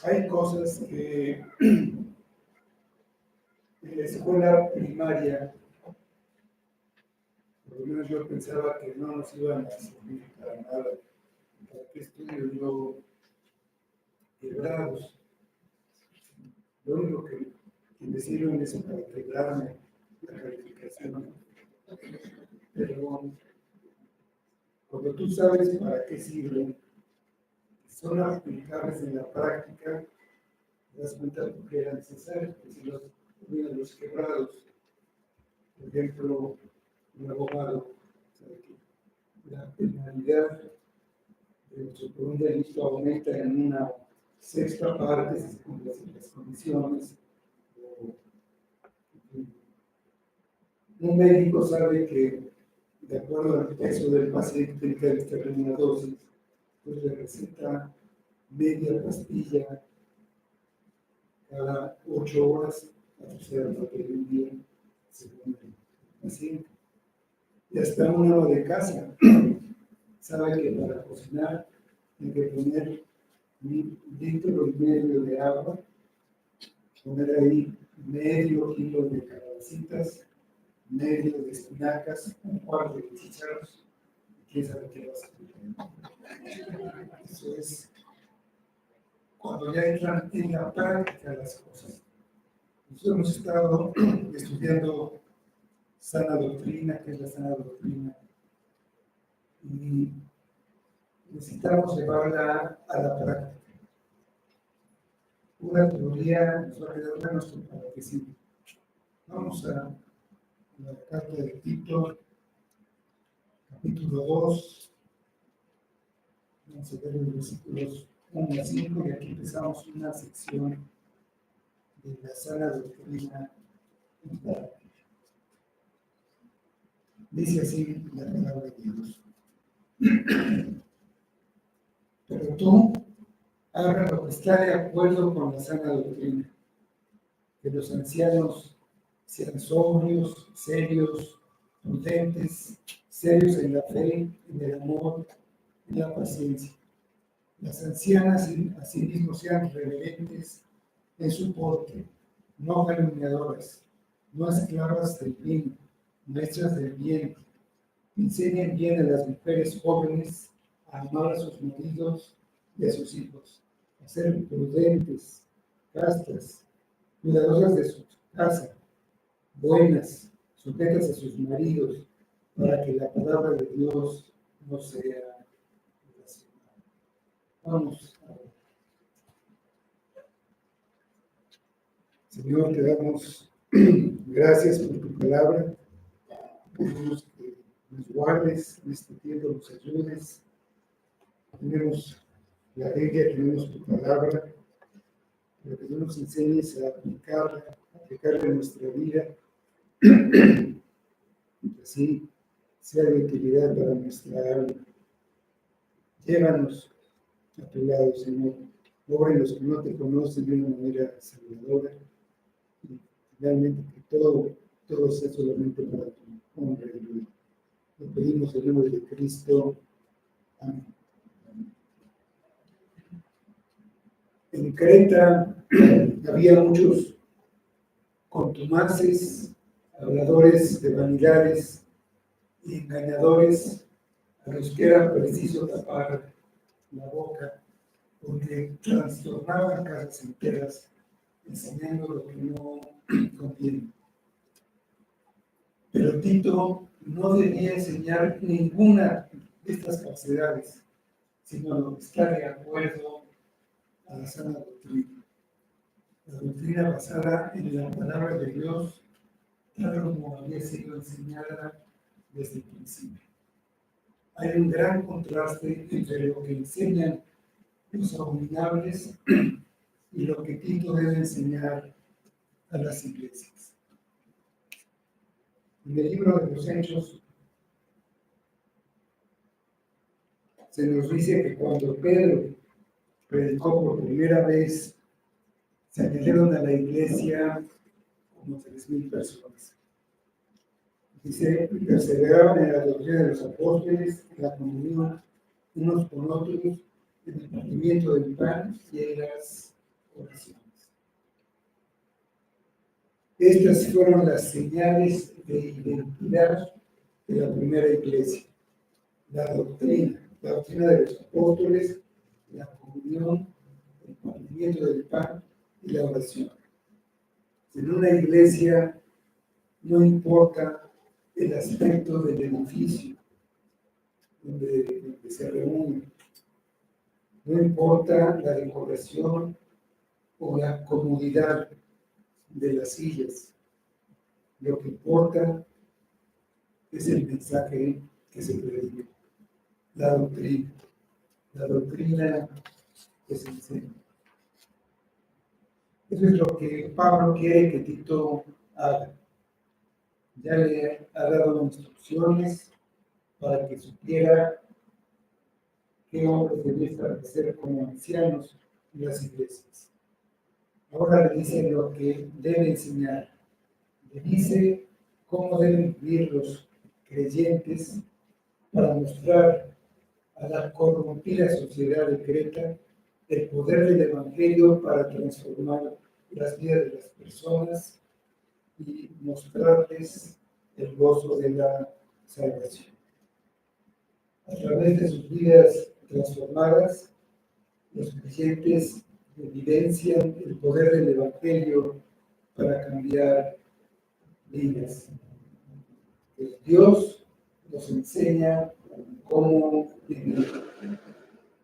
Hay cosas que en la escuela primaria, por lo menos yo pensaba que no nos iban a servir para nada. ¿Para qué estudio yo quebrados? Lo único que me sirven es para quebrarme la calificación. Pero cuando tú sabes para qué sirven, son aplicables en la práctica, te das cuenta de que era necesario. Si los quebrados, por ejemplo, un abogado, sabe que la penalidad por un delito aumenta en una sexta parte si se cumplen las condiciones. Un médico sabe que, de acuerdo al peso del paciente, tiene que administrar una dosis, pues le receta media pastilla cada 8 horas, o sea, lo que un día, según el paciente. Y hasta un ama de casa sabe que para cocinar hay que poner 1,5 litros de agua, poner ahí medio kilo de calabacitas, medio de espinacas, un cuarto de chícharos, y quién sabe qué vas a poner. Eso es cuando ya entran en la práctica las cosas. Nosotros hemos estado estudiando sana doctrina, que es la sana doctrina, y necesitamos llevarla a la práctica. Una teoría nos va a quedar menos para que sí. Vamos a la carta de Tito, capítulo 2, vamos a ver los versículos 1 a 5, y aquí empezamos una sección de la sana doctrina. Dice así la palabra de Dios. Pero tú haga lo que está de acuerdo con la sana doctrina, que los ancianos sean sobrios, serios, prudentes, serios en la fe, en el amor, en la paciencia. Las ancianas asimismo sean reverentes en su porte, no calumniadoras, no esclavas del vino, maestras del bien. Enseñen bien a las mujeres jóvenes a amar a sus maridos y a sus hijos, a ser prudentes, castas, cuidadosas de su casa, buenas, sujetas a sus maridos, para que la palabra de Dios no sea blasfemada. Vamos a ver. Señor, te damos gracias por tu palabra. Pedimos que nos guardes en este tiempo, nos ayudes. Tenemos la Biblia, tenemos tu palabra, pero que tú nos enseñes a aplicarla en nuestra vida, y que así sea de utilidad para nuestra alma. Llévanos a tu lado, Señor. Obra en los que no te conocen de una manera salvadora, y finalmente que todo sea solamente para tu honra y gloria. Lo pedimos en el nombre de Cristo. Amén. En Creta había muchos contumaces, habladores de vanidades y engañadores, a los que era preciso tapar la boca, porque trastornaban casas enteras, enseñando lo que no conviene. Pero Tito no debía enseñar ninguna de estas falsedades, sino lo que está de acuerdo a la sana doctrina. La doctrina basada en la palabra de Dios, tal como había sido enseñada desde el principio. Hay un gran contraste entre lo que enseñan los abominables y lo que Tito debe enseñar a las iglesias. En el libro de los Hechos se nos dice que cuando Pedro predicó por primera vez, se añadieron a la iglesia como 3,000 personas. Dice, perseveraban en la doctrina de los apóstoles, en la comunión unos con otros, en el partimiento del pan y en las oraciones. Estas fueron las señales de identidad de la primera iglesia. La doctrina de los apóstoles, la comunión, el partimiento del pan y la oración. En una iglesia no importa el aspecto del edificio donde se reúnen, no importa la decoración o la comodidad de las sillas. Lo que importa es el mensaje que se predica, la doctrina que se enseña. Eso es lo que Pablo quiere que Tito haga. Ya le ha dado instrucciones para que supiera qué hombres debía establecer como ancianos en las iglesias. Ahora le dice lo que debe enseñar. Le dice cómo deben vivir los creyentes para mostrar a la corrompida sociedad de Creta el poder del Evangelio para transformar las vidas de las personas y mostrarles el gozo de la salvación. A través de sus vidas transformadas, los creyentes evidencian el poder del Evangelio para cambiar vidas. Dios nos enseña cómo vivir.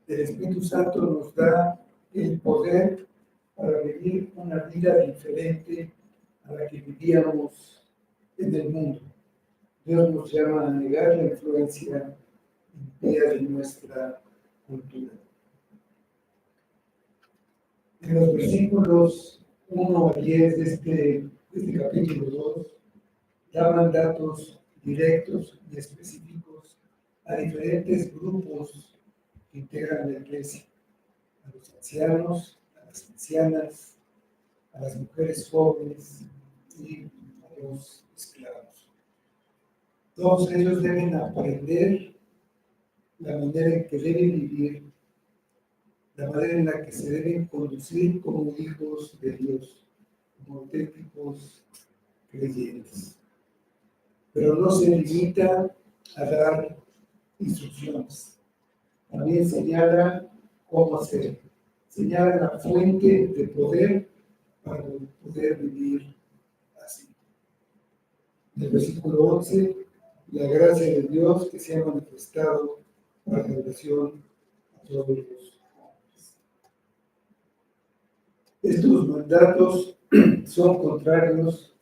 El Espíritu Santo nos da el poder para vivir una vida diferente a la que vivíamos en el mundo. Dios nos llama a negar la influencia impía de nuestra cultura. En los versículos 1 a 10 de este capítulo 2, da mandatos directos y específicos a diferentes grupos que integran la iglesia, a los ancianos, a las ancianas, a las mujeres jóvenes y a los esclavos. Todos ellos deben aprender la manera en que deben vivir, la manera en la que se deben conducir como hijos de Dios, como auténticos creyentes. Pero no se limita a dar instrucciones. También señala cómo hacer. Señala la fuente de poder para poder vivir así. En el versículo 11, la gracia de Dios que se ha manifestado para la oración a todos los hombres. Estos mandatos son contrarios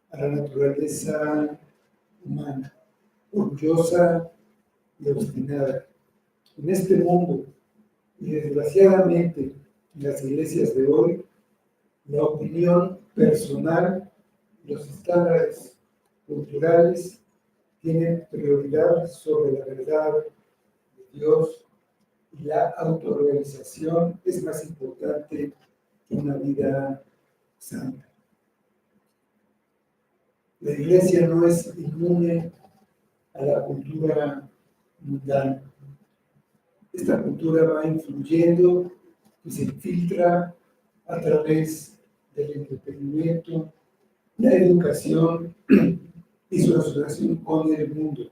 a la naturaleza humana, orgullosa y obstinada. En este mundo, y desgraciadamente en las iglesias de hoy, la opinión personal y los estándares culturales tienen prioridad sobre la verdad de Dios y la autorrealización es más importante que una vida santa. La iglesia no es inmune a la cultura mundana. Esta cultura va influyendo y se infiltra a través del entretenimiento, la educación y su asociación con el mundo,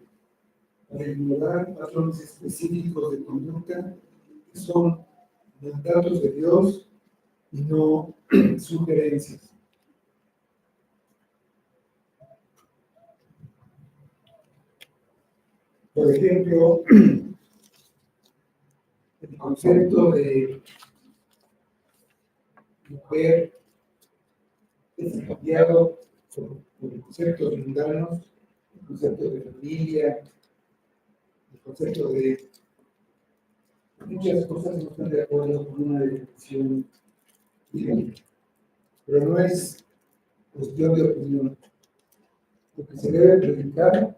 para ignorar patrones específicos de conducta que son mandatos de Dios y no sugerencias. Por ejemplo, el concepto de mujer es cambiado por conceptos mundanos, el concepto de familia, el concepto de muchas cosas no están de acuerdo con una definición bíblica, pero no es cuestión de opinión. Lo que se debe predicar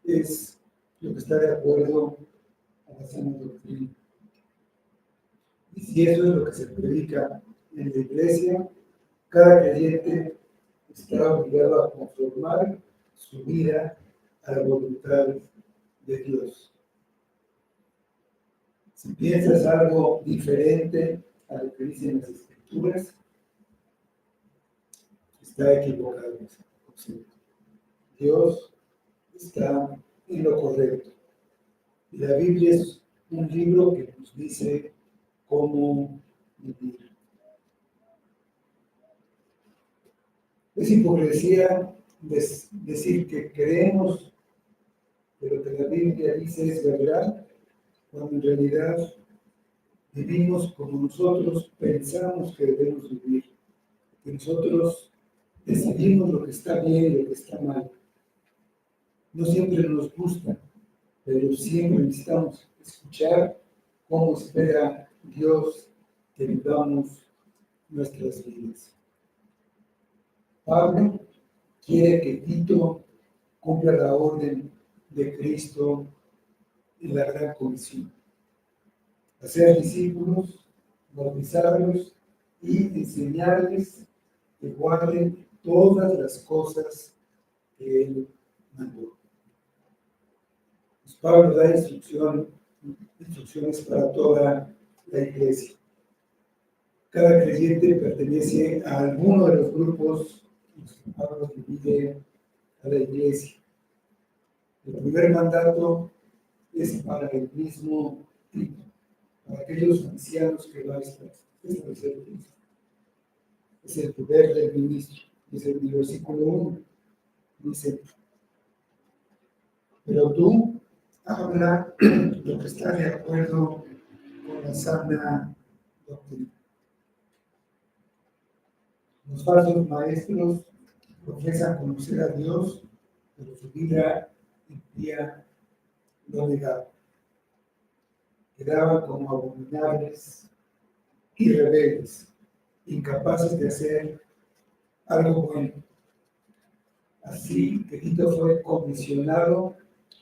es lo que está de acuerdo a la sana doctrina. Y si eso es lo que se predica en la iglesia, cada creyente está obligado a conformar su vida a la voluntad de Dios. Si piensas algo diferente a lo que dicen las Escrituras, está equivocado. Dios está en lo correcto. Y la Biblia es un libro que nos dice cómo vivir. Es hipocresía decir que creemos que lo que la Biblia dice es verdad, cuando en realidad vivimos como nosotros pensamos que debemos vivir, que nosotros decidimos lo que está bien y lo que está mal. No siempre nos gusta, pero siempre necesitamos escuchar cómo espera Dios que vivamos nuestras vidas. Pablo quiere que Tito cumpla la orden de Cristo en la gran comisión: hacer discípulos, bautizarlos y enseñarles que guarden todas las cosas que Él mandó. Pues Pablo da instrucciones para toda la iglesia. Cada creyente pertenece a alguno de los grupos en los que Pablo divide a la iglesia. El primer mandato es para el mismo Tito, para aquellos ancianos que va a establecer Cristo. Es el deber del ministro. Dice en el versículo 1, dice: pero tú habla lo que está de acuerdo con la sana doctrina. Los falsos maestros profesan conocer a Dios, pero su vida impía lo negaba. Quedaban como abominables y rebeldes, incapaces de hacer algo bueno. Así que Tito fue comisionado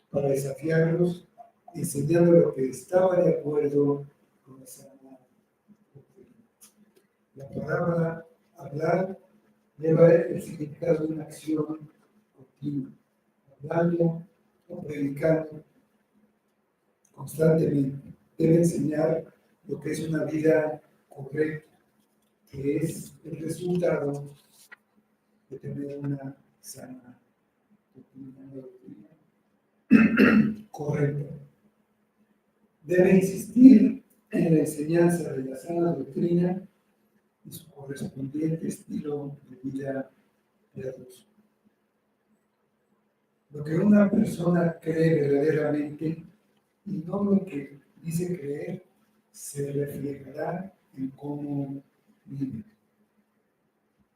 para desafiarlos, enseñando lo que estaba de acuerdo con la sana doctrina. La palabra hablar lleva el significado de una acción continua, hablando o predicando constantemente. Debe enseñar lo que es una vida correcta, que es el resultado de tener una sana doctrina correcta. Debe insistir en la enseñanza de la sana doctrina y su correspondiente estilo de vida piadoso. Lo que una persona cree verdaderamente y no lo que dice creer se reflejará en cómo vive.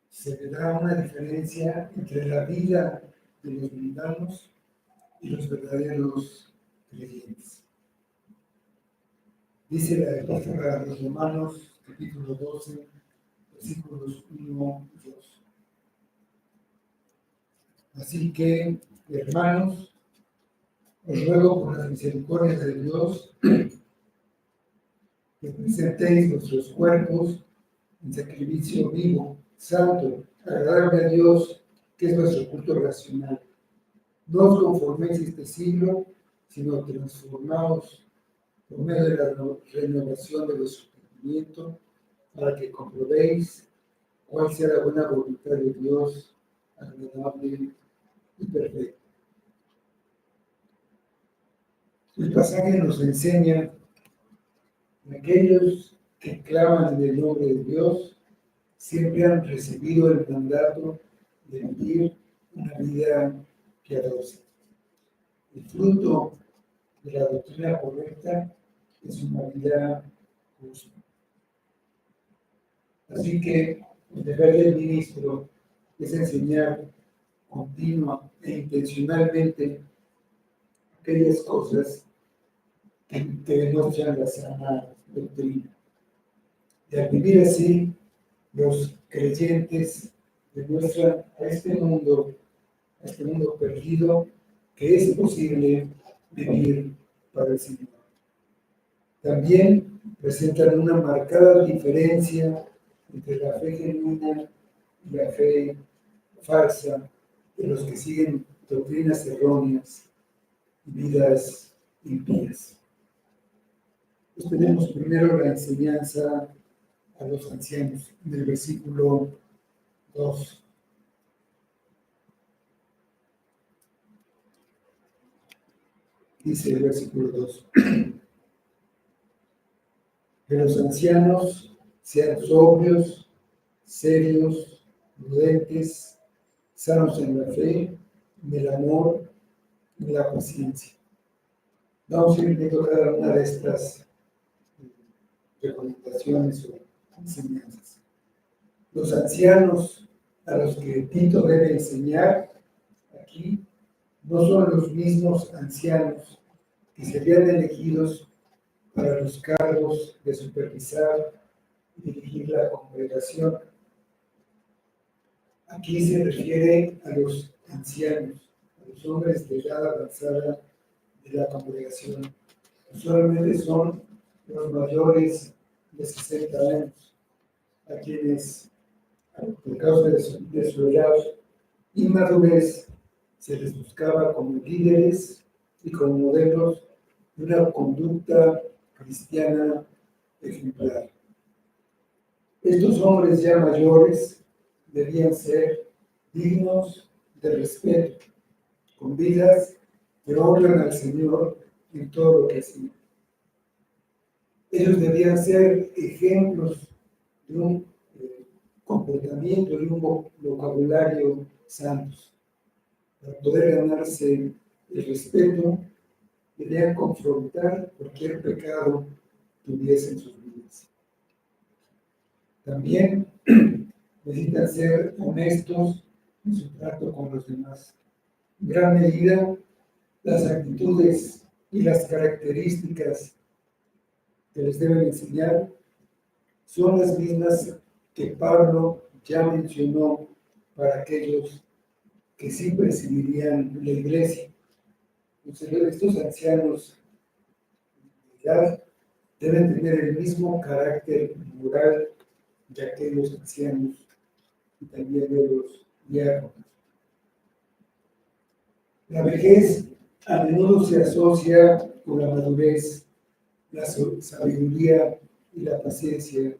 Se verá una diferencia entre la vida de los mundanos y los verdaderos creyentes. Dice la epístola a los Romanos, capítulo 12, versículos 1 y 2. Así que, hermanos, os ruego por las misericordias de Dios que presentéis vuestros cuerpos en sacrificio vivo, santo, agradable a Dios, que es vuestro culto racional. No os conforméis a este siglo, sino transformaos por medio de la renovación de vuestro entendimiento, para que comprobéis cuál sea la buena voluntad de Dios, agradable y perfecta. El pasaje nos enseña que aquellos que claman en el nombre de Dios siempre han recibido el mandato de vivir una vida piadosa. El fruto de la doctrina correcta es una vida justa. Así que el deber del ministro es enseñar continua e intencionalmente aquellas cosas que demuestran la sana doctrina. Y al vivir así, los creyentes demuestran a este mundo perdido, que es posible vivir para el Señor. También presentan una marcada diferencia entre la fe genuina y la fe falsa de los que siguen doctrinas erróneas y vidas impías. Pues tenemos primero la enseñanza a los ancianos, en el versículo 2. Dice el versículo 2. Que los ancianos sean sobrios, serios, prudentes, sanos en la fe, en el amor, en la paciencia. Vamos a ir viendo cada una de estas recomendaciones o enseñanzas. Los ancianos a los que Tito debe enseñar aquí no son los mismos ancianos que serían elegidos para los cargos de supervisar y dirigir la congregación. Aquí se refiere a los ancianos, a los hombres de edad avanzada de la congregación. Usualmente son los mayores de 60 años, a quienes, por causa de su edad y madurez, se les buscaba como líderes y como modelos de una conducta cristiana ejemplar. Estos hombres ya mayores debían ser dignos de respeto, con vidas que honran al Señor en todo lo que hacían. Ellos debían ser ejemplos de un comportamiento, de un vocabulario santos. Para poder ganarse el respeto, debían confrontar cualquier pecado que hubiese en sus vidas. También necesitan ser honestos en su trato con los demás. En gran medida, las actitudes y las características que les deben enseñar son las mismas que Pablo ya mencionó para aquellos que sí presidirían la iglesia. Estos ancianos ya deben tener el mismo carácter moral de aquellos ancianos y también de los diáconos. La vejez a menudo se asocia con la madurez, la sabiduría y la paciencia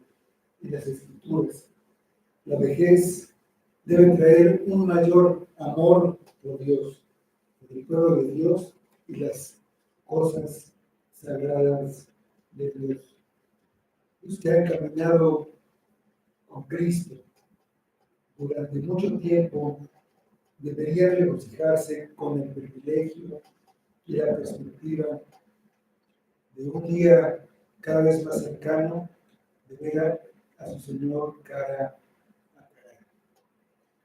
en las escrituras. La vejez debe traer un mayor amor por Dios, por el pueblo de Dios y las cosas sagradas de Dios. Los que han caminado con Cristo durante mucho tiempo deberían regocijarse con el privilegio y la perspectiva de un día cada vez más cercano de ver a su Señor cara a cara.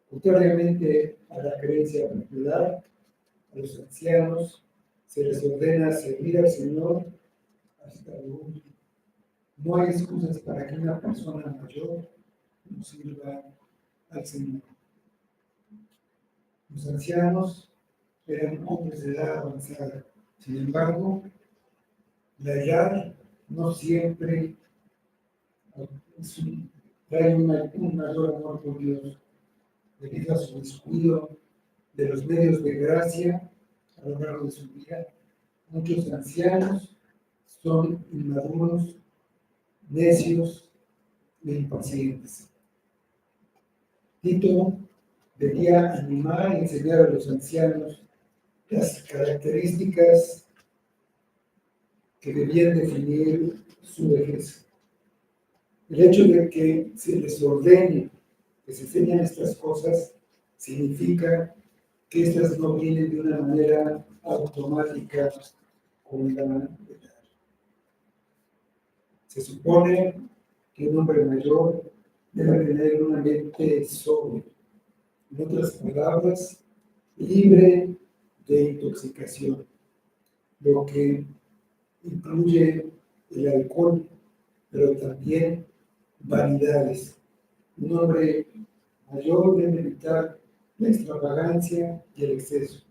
Contrariamente a la creencia popular, a los ancianos se les ordena servir al Señor hasta lo último. No hay excusas para que una persona mayor no sirva al Señor. Los ancianos eran hombres de edad avanzada. Sin embargo, la edad no siempre trae un mayor amor por Dios, debido a su descuido de los medios de gracia a lo largo de su vida. Muchos ancianos son inmaduros, necios e impacientes. Tito debía animar y enseñar a los ancianos las características que debían definir su vejez. El hecho de que se les ordene que se enseñen estas cosas significa que estas no vienen de una manera automática con la edad. Se supone que un hombre mayor debe tener una mente sobria, en otras palabras, libre de intoxicación, lo que incluye el alcohol, pero también vanidades. Un hombre mayor debe evitar la extravagancia y el exceso.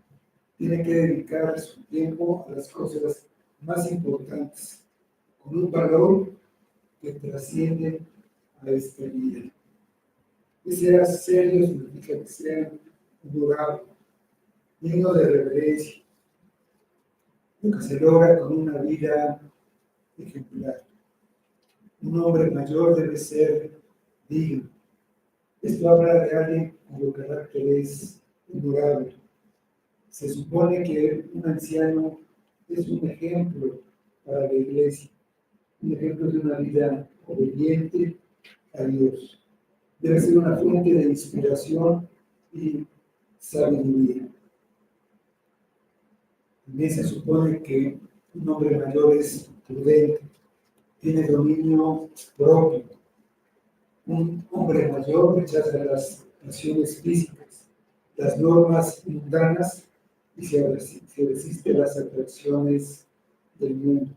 Tiene que dedicar su tiempo a las cosas más importantes, con un valor que trasciende a esta vida. Que sea serio significa que sea honorable, digno de reverencia, lo que se logra con una vida ejemplar. Un hombre mayor debe ser digno. Esto habla de alguien cuyo carácter es honorable. Se supone que un anciano es un ejemplo para la iglesia, un ejemplo de una vida obediente a Dios. Debe ser una fuente de inspiración y sabiduría. También se supone que un hombre mayor es prudente, tiene dominio propio. Un hombre mayor rechaza las pasiones físicas, las normas mundanas y se resiste a las atracciones del mundo.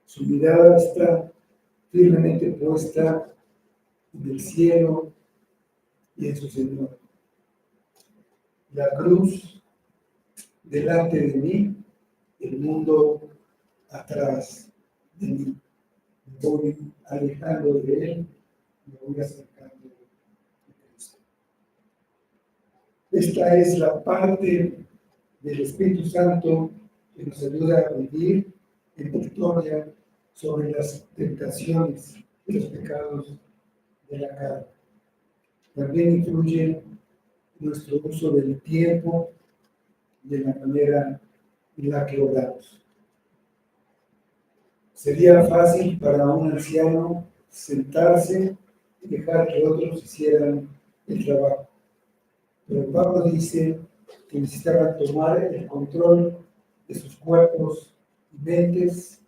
Su mirada está firmemente puesta en el cielo y en su Señor. La cruz delante de mí, el mundo atrás de mí. Me voy alejando de Él, me voy acercando a Cristo. Esta es la parte del Espíritu Santo que nos ayuda a vivir en victoria sobre las tentaciones y los pecados de la carne. También influye nuestro uso del tiempo y de la manera en la que oramos. Sería fácil para un anciano sentarse y dejar que otros hicieran el trabajo. Pero Pablo dice que necesitaban tomar el control de sus cuerpos y mentes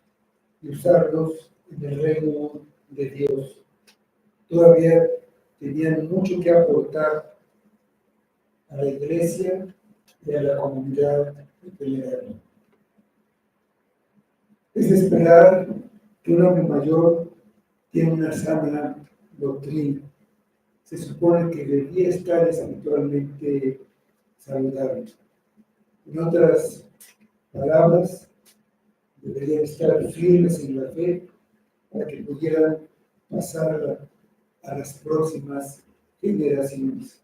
y usarlos en el reino de Dios. Todavía tenían mucho que aportar a la iglesia y a la comunidad en general. Es de esperar que un hombre mayor tiene una sana doctrina. Se supone que debía estar espiritualmente saludable. En otras palabras, deberían estar firmes en la fe para que pudieran pasar a las próximas generaciones.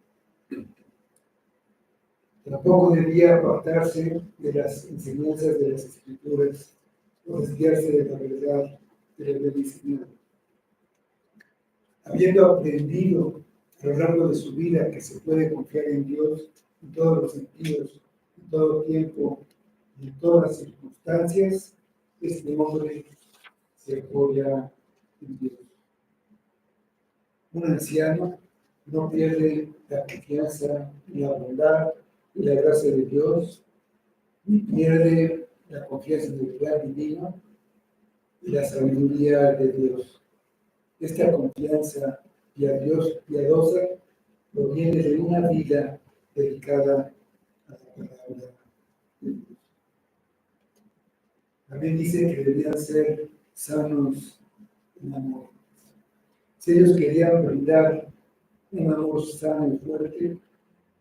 Tampoco debía apartarse de las enseñanzas de las Escrituras o desviarse de la verdad del bendecimiento. Habiendo aprendido a lo largo de su vida que se puede confiar en Dios en todos los sentidos, en todo tiempo y en todas las circunstancias, este hombre se apoya en Dios. Un anciano no pierde la confianza en la bondad y la gracia de Dios, ni pierde la confianza en el plan divino y la sabiduría de Dios. Esta confianza piadosa proviene de una vida dedicada a la palabra de Dios. También dice que debían ser sanos en amor. Si ellos querían brindar un amor sano y fuerte,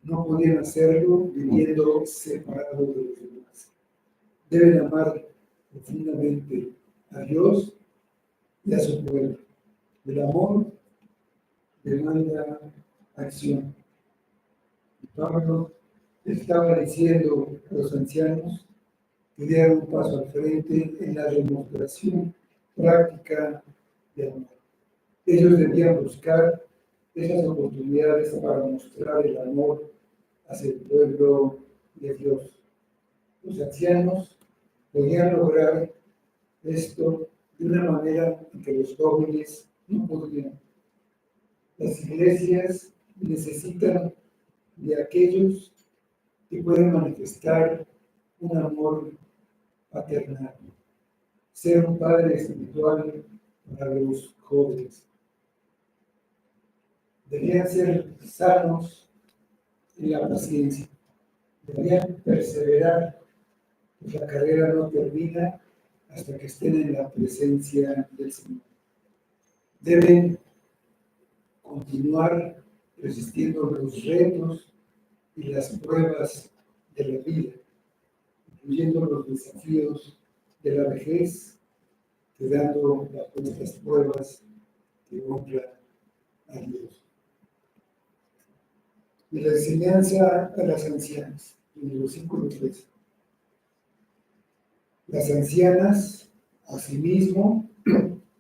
no podían hacerlo viviendo separados de los demás. Deben amar profundamente a Dios y a su pueblo. El amor demanda acción. Y Pablo estaba diciendo a los ancianos que dieran un paso al frente en la demostración práctica de amor. Ellos debían buscar esas oportunidades para mostrar el amor hacia el pueblo de Dios. Los ancianos podían lograr esto de una manera en que los jóvenes no podían. Las iglesias necesitan de aquellos que pueden manifestar un amor paternal, ser un padre espiritual para los jóvenes. Deberían ser sanos en la paciencia, deberían perseverar, pues la carrera no termina hasta que estén en la presencia del Señor. Deben continuar resistiendo los retos y las pruebas de la vida, incluyendo los desafíos de la vejez, quedando bajo estas pruebas que honran a Dios. Y la enseñanza a las ancianas, en el versículo 3. Las ancianas, asimismo,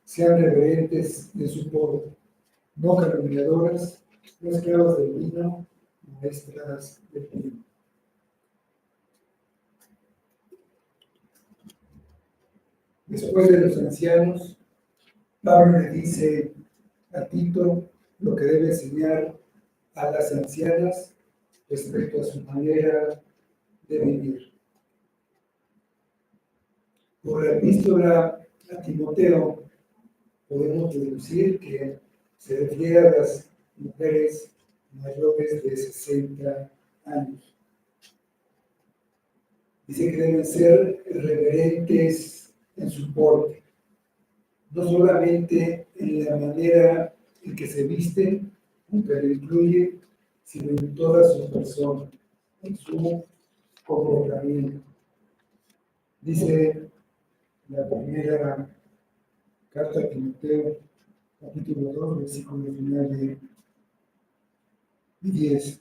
sean reverentes en su porte, no calumniadoras, no esclavas del vino, maestras del bien. Después de los ancianos, Pablo le dice a Tito lo que debe enseñar a las ancianas respecto a su manera de vivir. Por la epístola a Timoteo, podemos deducir que se refiere a las mujeres mayores de 60 años. Dice que deben ser reverentes en su porte, no solamente en la manera en que se visten, aunque lo incluye, sino en toda su persona, en su comportamiento. Dice la primera carta a Timoteo, capítulo 2, versículo final de 10.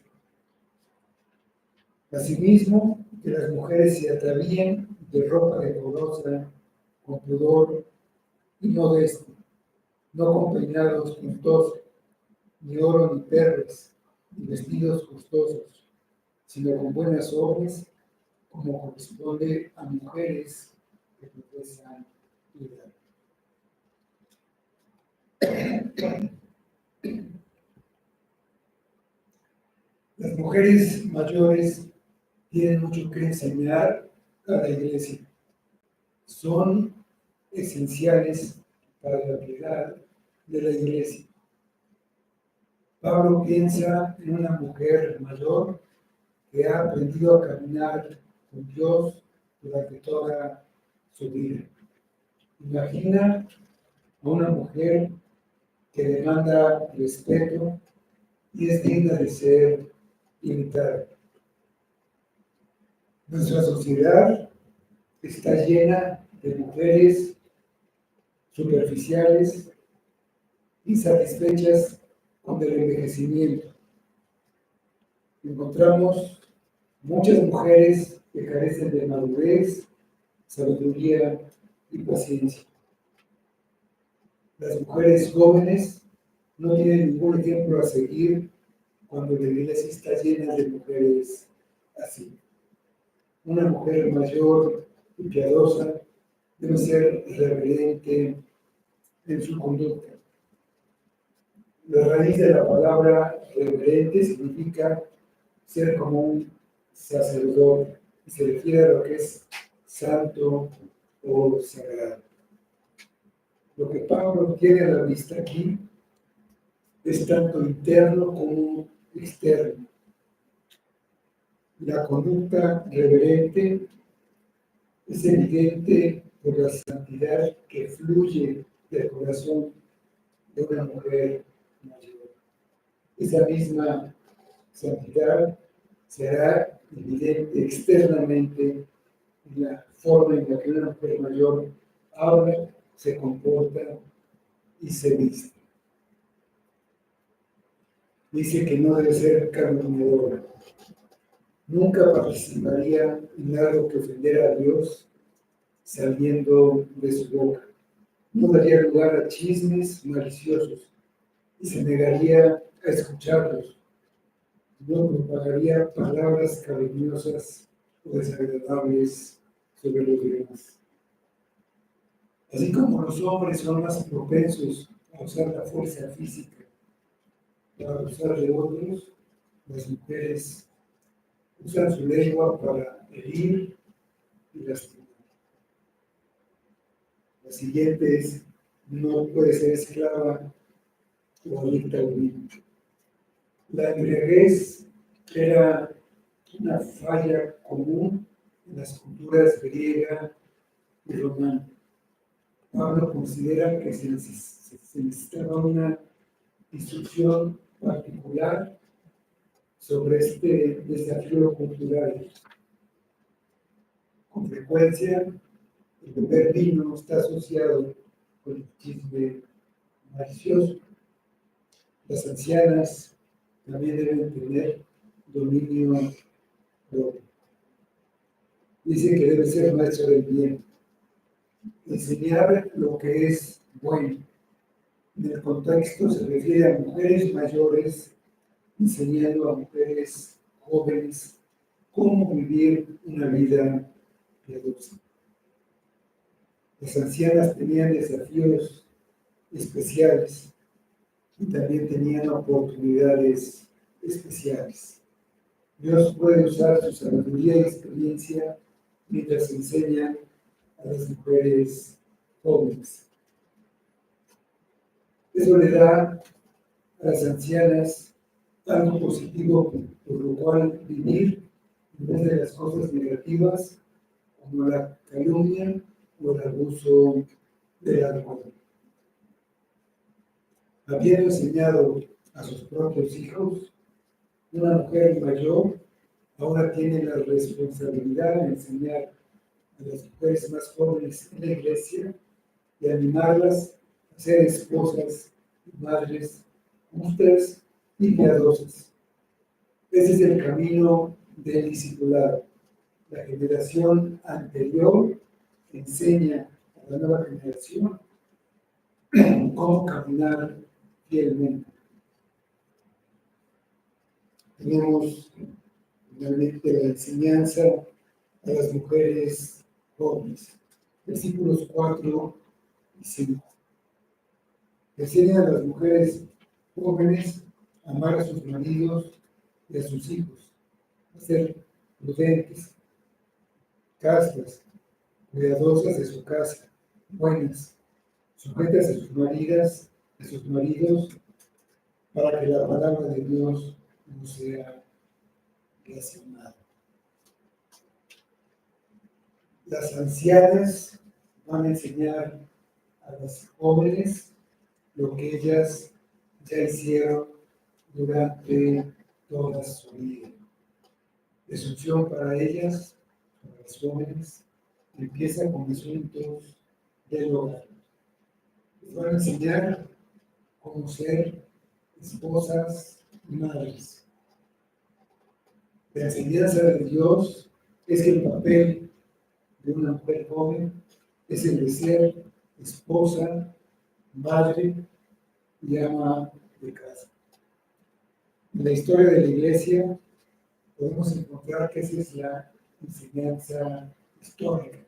Asimismo, que las mujeres se atavíen de ropa decorosa, con pudor y modesto, no con peinados costosos, ni oro ni perlas, ni vestidos costosos, sino con buenas obras, como corresponde a mujeres que profesan piedad. Las mujeres mayores tienen mucho que enseñar a la iglesia. Son esenciales para la piedad de la iglesia. Pablo piensa en una mujer mayor que ha aprendido a caminar con Dios durante toda su vida. Imagina a una mujer que demanda respeto y es digna de ser imitada. Nuestra sociedad está llena de mujeres superficiales, insatisfechas con el envejecimiento. Encontramos muchas mujeres que carecen de madurez, sabiduría y paciencia. Las mujeres jóvenes no tienen ningún ejemplo a seguir cuando la iglesia está llena de mujeres así. Una mujer mayor y piadosa debe ser reverente en su conducta. La raíz de la palabra reverente significa ser como un sacerdote y se refiere a lo que es santo o sagrado. Lo que Pablo tiene a la vista aquí es tanto interno como externo. La conducta reverente es evidente por la santidad que fluye del corazón de una mujer mayor. Esa misma santidad será evidente externamente en la forma en la que una mujer mayor habla, se comporta y se viste. Dice que no debe ser calumniadora. Nunca participaría en algo que ofendiera a Dios saliendo de su boca. No daría lugar a chismes maliciosos y se negaría a escucharlos. No propagaría palabras cariñosas o desagradables sobre los demás. Así como los hombres son más propensos a usar la fuerza física para abusar de otros, las mujeres usan su lengua para herir y lastimar. La siguiente es: no puede ser esclava o adicta al vino. La embriaguez era una falla común en las culturas griega y romana. Pablo considera que se necesitaba una instrucción particular sobre este desafío cultural. Con frecuencia, el beber vino está asociado con el chisme malicioso. Las ancianas también deben tener dominio propio. Dice que debe ser maestra del bien, enseñar lo que es bueno. En el contexto se refiere a mujeres mayores enseñando a mujeres jóvenes cómo vivir una vida piadosa. Las ancianas tenían desafíos especiales y también tenían oportunidades especiales. Dios puede usar su sabiduría y experiencia mientras enseña a las mujeres jóvenes. Eso le da a las ancianas algo positivo por lo cual vivir en vez de las cosas negativas como la calumnia o el abuso del alcohol. Habiendo enseñado a sus propios hijos, una mujer mayor ahora tiene la responsabilidad de enseñar a las mujeres más jóvenes en la iglesia y animarlas a ser esposas y madres justas y piadosas. Ese es el camino del discipulado. La generación anterior enseña a la nueva generación cómo caminar fielmente. Tenemos finalmente la enseñanza a las mujeres jóvenes. Versículos 4 y 5. Enseña a las mujeres jóvenes a amar a sus maridos y a sus hijos, a ser prudentes, castas, cuidadosas de su casa, buenas, sujetas a sus maridos, para que la palabra de Dios no sea blasfemada. Las ancianas van a enseñar a las jóvenes lo que ellas ya hicieron durante toda su vida. La instrucción para ellas, para las jóvenes, empieza con asuntos del hogar. Les van a enseñar cómo ser esposas y madres. La enseñanza de Dios es que el papel de una mujer joven es el de ser esposa, madre y ama de casa. En la historia de la iglesia podemos encontrar que esa es la enseñanza histórica.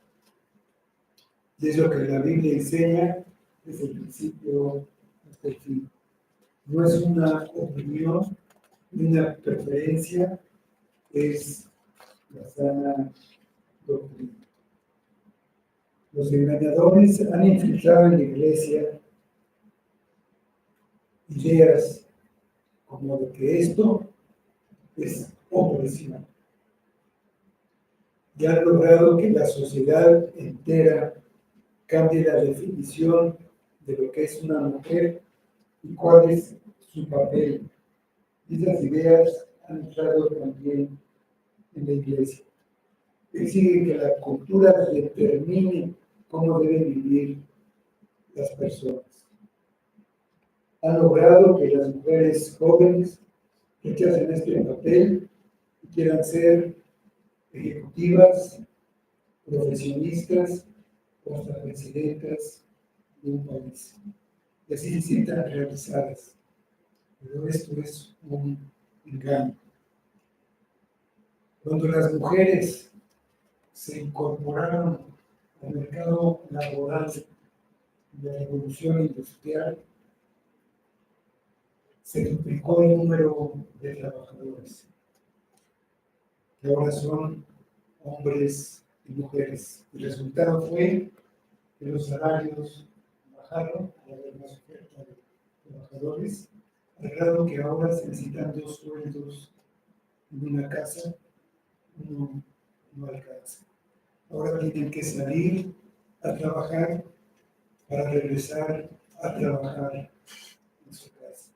Y es lo que la Biblia enseña desde el principio hasta el fin. No es una opinión ni una preferencia, es la sana doctrina. Los engañadores han infiltrado en la iglesia ideas como de que esto es opresión. Y han logrado que la sociedad entera cambie la definición de lo que es una mujer y cuál es su papel. Y esas ideas han entrado también en la iglesia. Exige que la cultura determine cómo deben vivir las personas. Han logrado que las mujeres jóvenes rechacen este papel y quieran ser ejecutivas, profesionistas o hasta presidentas de un país. Y así se sientan realizadas. Pero esto es un engaño. Cuando las mujeres se incorporaron al mercado laboral de la revolución industrial, se duplicó el número de trabajadores, que ahora son hombres y mujeres. El resultado fue que los salarios bajaron al haber más oferta de trabajadores, al grado que ahora se necesitan 2 sueldos en una casa, uno no alcanza. Ahora tienen que salir a trabajar para regresar a trabajar en su casa,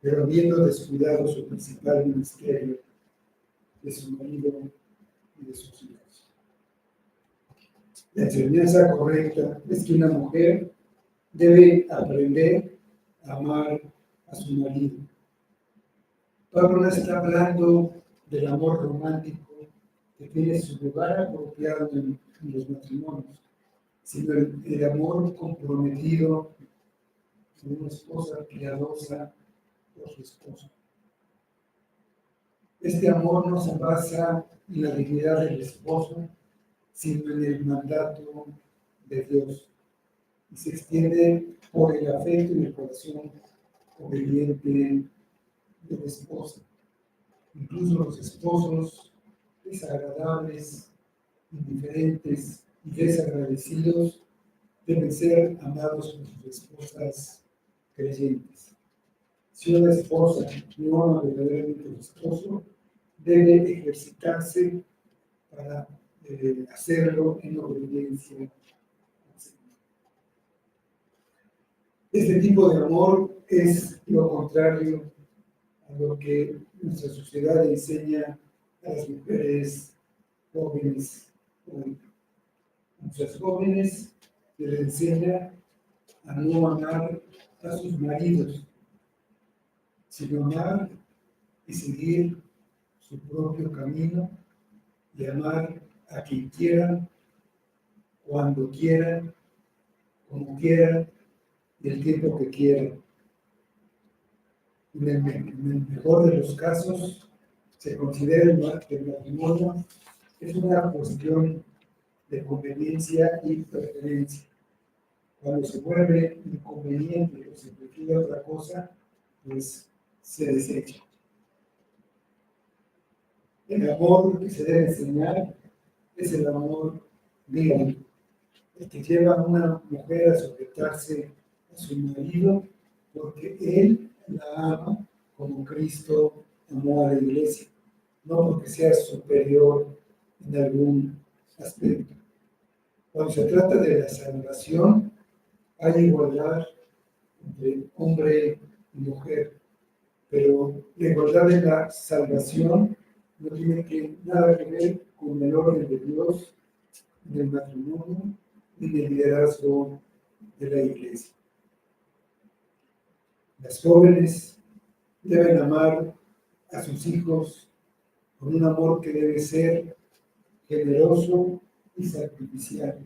pero habiendo descuidado su principal ministerio de su marido y de sus hijos. La enseñanza correcta es que una mujer debe aprender a amar a su marido. Pablo no está hablando del amor romántico que tiene su lugar apropiado en los matrimonios, sino el amor comprometido de una esposa piadosa por su esposo. Este amor no se basa en la dignidad del esposo, sino en el mandato de Dios, y se extiende por el afecto y el corazón obediente de la esposa. Incluso los esposos desagradables, indiferentes y desagradecidos deben ser amados por sus esposas creyentes. Si una esposa no ama verdaderamente a su esposo, debe ejercitarse para hacerlo en obediencia al Señor. Este tipo de amor es lo contrario a lo que nuestra sociedad enseña a las mujeres jóvenes hoy. Muchas jóvenes se les enseña a no amar a sus maridos, sino amar y seguir su propio camino y amar a quien quieran, cuando quieran, como quieran y el tiempo que quieran. En el mejor de los casos, se considera que el matrimonio es una cuestión de conveniencia y preferencia. Cuando se vuelve inconveniente o se prefiere otra cosa, pues se desecha. El amor que se debe enseñar es el amor bíblico, el que lleva a una mujer a sujetarse a su marido porque él la ama como Cristo amó a la iglesia, no porque sea superior en algún aspecto. Cuando se trata de la salvación, hay igualdad entre hombre y mujer, pero la igualdad de la salvación no tiene nada que ver con el orden de Dios en el matrimonio y en el liderazgo de la iglesia. Las jóvenes deben amar a sus hijos con un amor que debe ser generoso y sacrificial.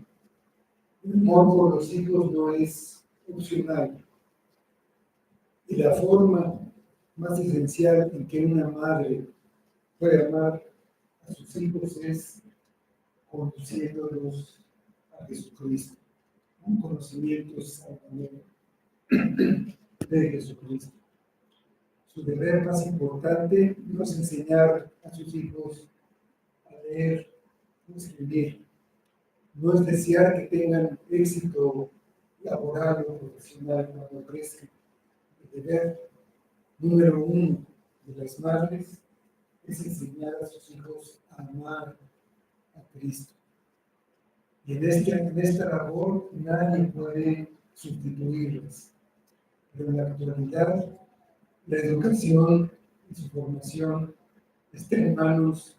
El amor por los hijos no es opcional. Y la forma más esencial en que una madre puede amar a sus hijos es conduciéndolos a Jesucristo, un conocimiento salvador de Jesucristo. Su deber más importante no es enseñar a sus hijos a leer o escribir, no es desear que tengan éxito laboral o profesional cuando crezcan. El deber número uno de las madres es enseñar a sus hijos a amar a Cristo. Y en esta labor nadie puede sustituirlas. Pero en la actualidad, la educación y su formación están en manos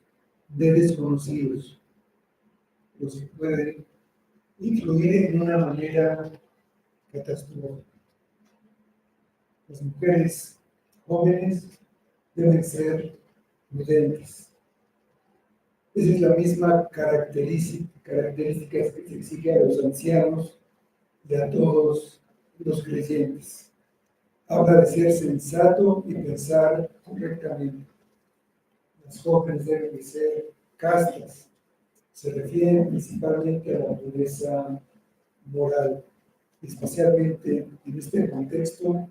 de desconocidos, los que pueden influir en una manera catastrófica. Las mujeres jóvenes deben ser prudentes. Esa es la misma característica que se exige a los ancianos y a todos los creyentes. Habla de ser sensato y pensar correctamente. Las jóvenes deben de ser castas. Se refiere principalmente a la pureza moral, especialmente en este contexto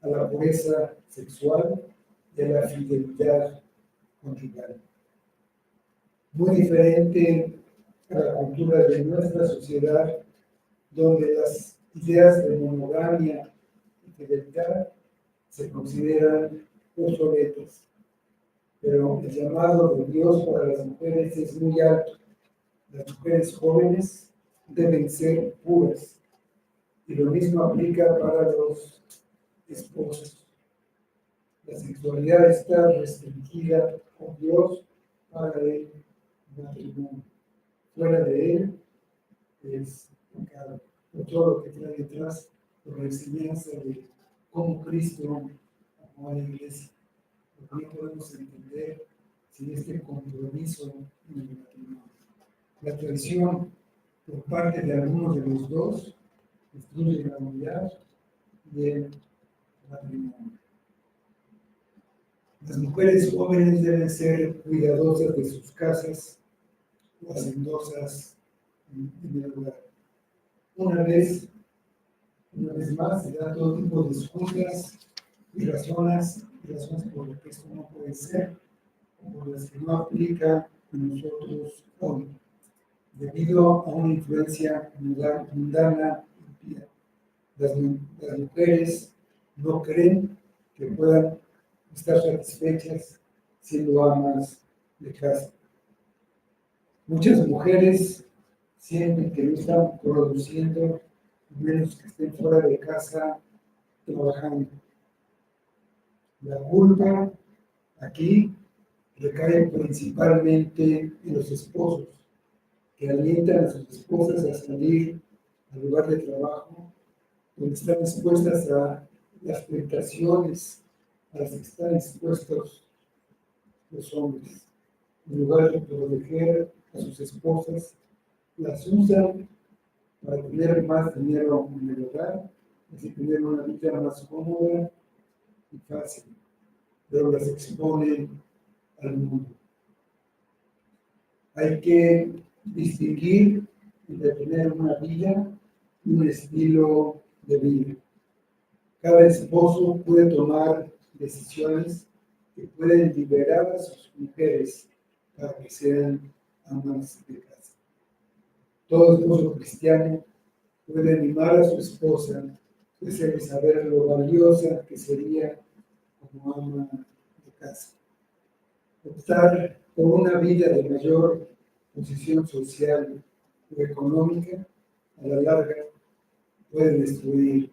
a la pureza sexual y a la fidelidad conyugal. Muy diferente a la cultura de nuestra sociedad, donde las ideas de monogamia y fidelidad se consideran obsoletas. Pero el llamado de Dios para las mujeres es muy alto. Las mujeres jóvenes deben ser puras. Y lo mismo aplica para los esposos. La sexualidad está restringida por Dios para el matrimonio. Fuera de él es pecado. Por todo lo que trae detrás, por la enseñanza de cómo Cristo amó a la iglesia. Lo que no podemos entender sin este compromiso en el matrimonio. La tradición por parte de algunos de los dos, destruye la unidad y el matrimonio. Las mujeres jóvenes deben ser cuidadosas de sus casas o hacendosas en el hogar. Una vez más, se da todo tipo de excusas y razones por las que esto no puede ser, o por las que no aplica a nosotros hoy, debido a una influencia mundana impía. Las mujeres no creen que puedan estar satisfechas siendo amas de casa. Muchas mujeres sienten que no están produciendo, menos que estén fuera de casa trabajando. La culpa aquí recae principalmente en los esposos, que alientan a sus esposas a salir al lugar de trabajo, donde están expuestas a las tentaciones a las que están expuestos los hombres. En lugar de proteger a sus esposas, las usan para tener más dinero en el hogar, así tener una vida más cómoda y fácil, pero las exponen al mundo. Hay que distinguir entre tener una vida y un estilo de vida. Cada esposo puede tomar decisiones que pueden liberar a sus mujeres para que sean amas de casa. Todo esposo cristiano puede animar a su esposa a hacerle saber lo valiosa que sería como ama de casa. Optar por una vida de mayor posición social o económica, a la larga, puede destruir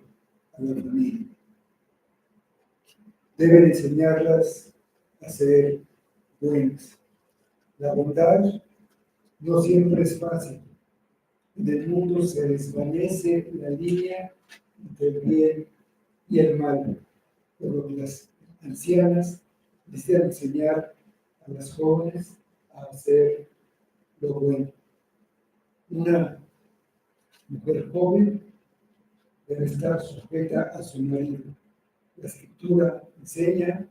a la familia. Deben enseñarlas a ser buenas. La bondad no siempre es fácil. En el mundo se desvanece la línea entre el bien y el mal, por lo que las ancianas desean enseñar a las jóvenes a hacer lo bueno. Una mujer joven debe estar sujeta a su marido. La Escritura enseña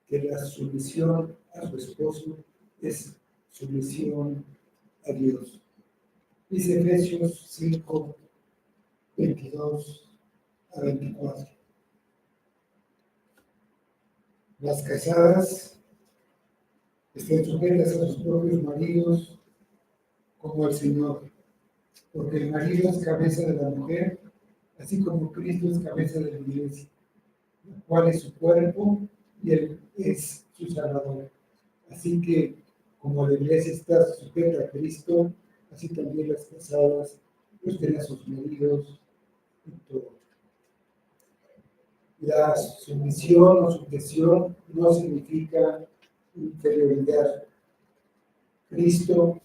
que la sumisión a su esposo es sumisión a Dios. Dice Efesios 5, 22 a 24. Las casadas estén sujetas a sus propios maridos como al Señor, porque el marido es cabeza de la mujer, así como Cristo es cabeza de la iglesia, la cual es su cuerpo y él es su Salvador. Así que, como la iglesia está sujeta a Cristo, así también las casadas estén a sus maridos en todo. La sumisión o sujeción no significa inferioridad. Cristo,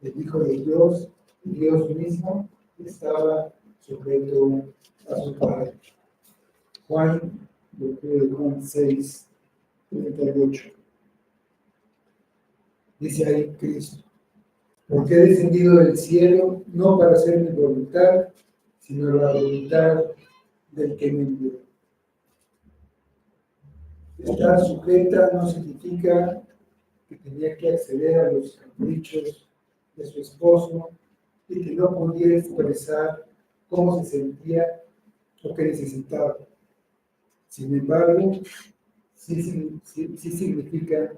el Hijo de Dios, Dios mismo, estaba sujeto a su Padre. Juan 6, 38. Dice ahí Cristo: porque he descendido del cielo no para hacer mi voluntad, sino la voluntad del que me envió. Estar sujeta no significa que tenía que acceder a los caprichos de su esposo y que no podía expresar cómo se sentía o qué necesitaba. Sin embargo, sí significa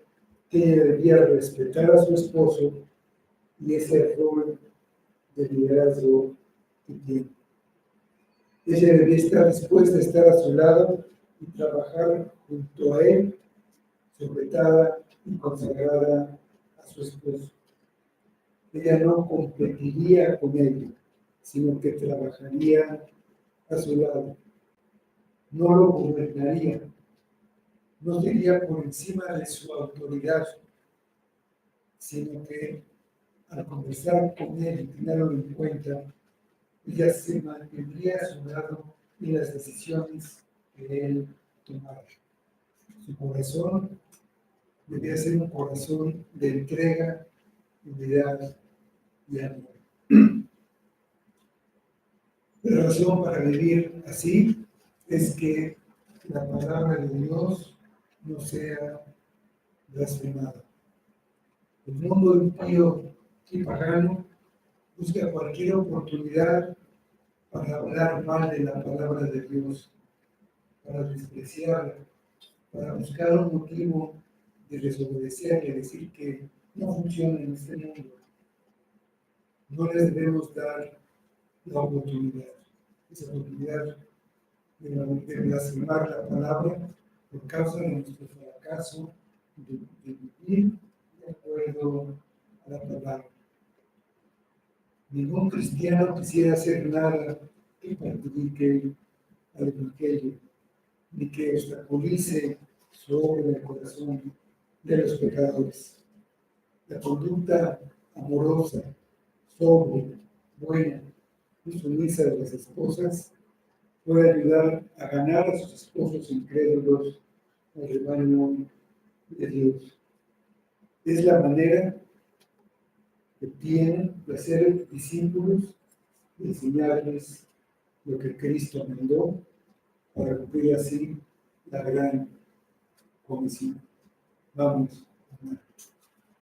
que ella debía respetar a su esposo y ese rol de liderazgo que tiene. Ella debía estar dispuesta a estar a su lado y trabajar junto a él, sujetada y consagrada a su esposo. Ella no competiría con él, sino que trabajaría a su lado. No lo gobernaría, no sería por encima de su autoridad, sino que al conversar con él y tenerlo en cuenta, ella se mantendría a su lado en las decisiones que él tomara. Su corazón debía ser un corazón de entrega, unidad y amor. La razón para vivir así es que la palabra de Dios no sea blasfemada. El mundo impío y pagano busca cualquier oportunidad para hablar mal de la palabra de Dios, para despreciarla, para buscar un motivo de desobedecer y decir que no funciona en este mundo. No les debemos dar la oportunidad, esa oportunidad de blasfemar la palabra por causa de nuestro fracaso de vivir de acuerdo a la palabra. Ningún cristiano quisiera hacer nada que perjudique al Evangelio, ni que obstaculice su obra en el corazón de los pecadores. La conducta amorosa, sobria, buena y sumisa de las esposas puede ayudar a ganar a sus esposos incrédulos al rebaño de Dios. Es la manera que tienen de ser discípulos y enseñarles lo que Cristo mandó para cumplir así la gran comisión. Vamos